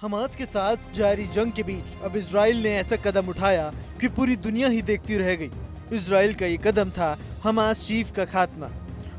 Hamas के साथ जारी जंग के बीच अब इजराइल ने ऐसा कदम उठाया कि पूरी दुनिया ही देखती रह गई। इजराइल का ये कदम था हमास चीफ का खात्मा।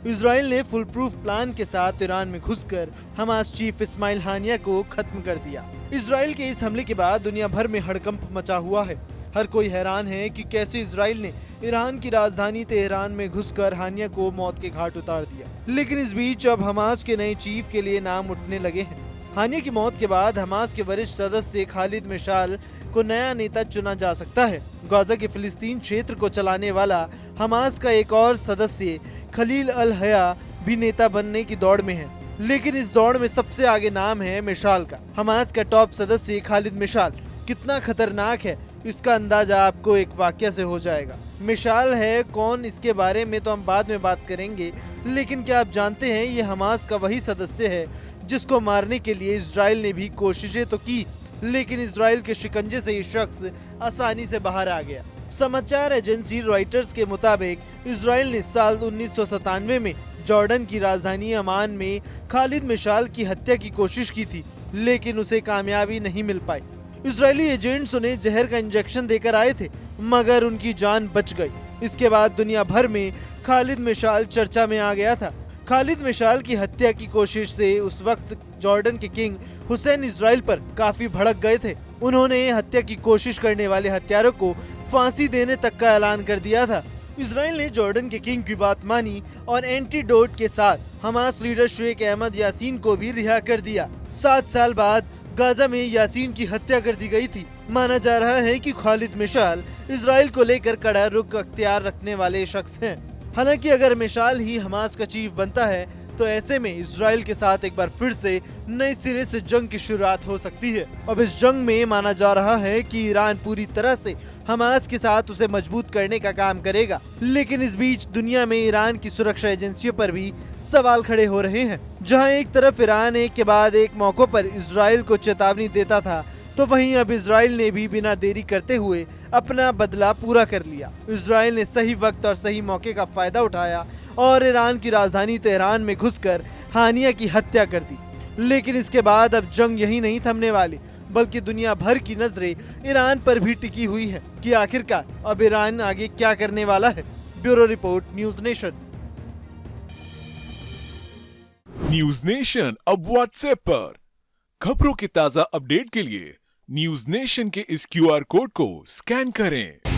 इजराइल ने फुल प्रूफ प्लान के साथ ईरान में घुसकर हमास चीफ इस्माइल हानिया को खत्म कर दिया। इजराइल के इस हमले के बाद दुनिया भर में हड़कंप मचा हुआ है। हर कोई हैरान है कि कैसे इजराइल ने ईरान की राजधानी तेहरान में घुसकर हानिया को मौत के घाट उतार दिया। लेकिन इस बीच अब हमास के नए चीफ के लिए नाम उठने लगे हैं। हानिया की मौत के बाद हमास के वरिष्ठ सदस्य खालिद मिशाल को नया नेता चुना जा सकता है। गाजा के फिलिस्तीन क्षेत्र को चलाने वाला हमास का एक और सदस्य खलील अल हया भी नेता बनने की दौड़ में है, लेकिन इस दौड़ में सबसे आगे नाम है मिशाल का। हमास का टॉप सदस्य खालिद मिशाल कितना खतरनाक है इसका अंदाजा आपको एक वाक्य से हो जाएगा। मिशाल है कौन, इसके बारे में तो हम बाद में बात करेंगे, लेकिन क्या आप जानते हैं ये हमास का वही सदस्य है जिसको मारने के लिए इजराइल ने भी कोशिशें तो की, लेकिन इजराइल के शिकंजे से ये शख्स आसानी से बाहर आ गया। समाचार एजेंसी रॉयटर्स के मुताबिक इजराइल ने साल 1997 में जॉर्डन की राजधानी अमान में खालिद मिशाल की हत्या की कोशिश की थी, लेकिन उसे कामयाबी नहीं मिल पाई। इजरायली एजेंट्स उन्हें जहर का इंजेक्शन देकर आए थे, मगर उनकी जान बच गई। इसके बाद दुनिया भर में खालिद मिशाल चर्चा में आ गया था। खालिद मिशाल की हत्या की कोशिश से उस वक्त जॉर्डन के किंग हुसैन इजराइल पर काफी भड़क गए थे। उन्होंने हत्या की कोशिश करने वाले हत्यारों को फांसी देने तक का ऐलान कर दिया था। इजराइल ने जॉर्डन के किंग की बात मानी और एंटीडोट के साथ हमास लीडर शेख अहमद यासीन को भी रिहा कर दिया। 7 साल बाद गाजा में यासीन की हत्या कर दी गई थी। माना जा रहा है कि खालिद मिशाल इजराइल को लेकर कड़ा रुख अख्तियार रखने वाले शख्स हैं। हालांकि अगर मिशाल ही हमास का चीफ बनता है तो ऐसे में इजराइल के साथ एक बार फिर से नए सिरे से जंग की शुरुआत हो सकती है। अब इस जंग में माना जा रहा है कि ईरान पूरी तरह से हमास के साथ उसे मजबूत करने का काम करेगा, लेकिन इस बीच दुनिया में ईरान की सुरक्षा एजेंसियों पर भी सवाल खड़े हो रहे हैं। जहां एक तरफ ईरान एक के बाद एक मौकों पर इजराइल को चेतावनी देता था, तो वहीं अब इजराइल ने भी बिना देरी करते हुए अपना बदला पूरा कर लिया। इजराइल ने सही वक्त और सही मौके का फायदा उठाया और ईरान की राजधानी तेहरान में घुसकर हानिया की हत्या कर दी। लेकिन इसके बाद अब जंग यही नहीं थमने वाली, बल्कि दुनिया भर की नजरें ईरान पर भी टिकी हुई है कि आखिरकार अब ईरान आगे क्या करने वाला है। Bureau report, news nation. News nation अब व्हाट्सएप पर खबरों के ताजा अपडेट के लिए न्यूज नेशन के इस QR कोड को स्कैन करें।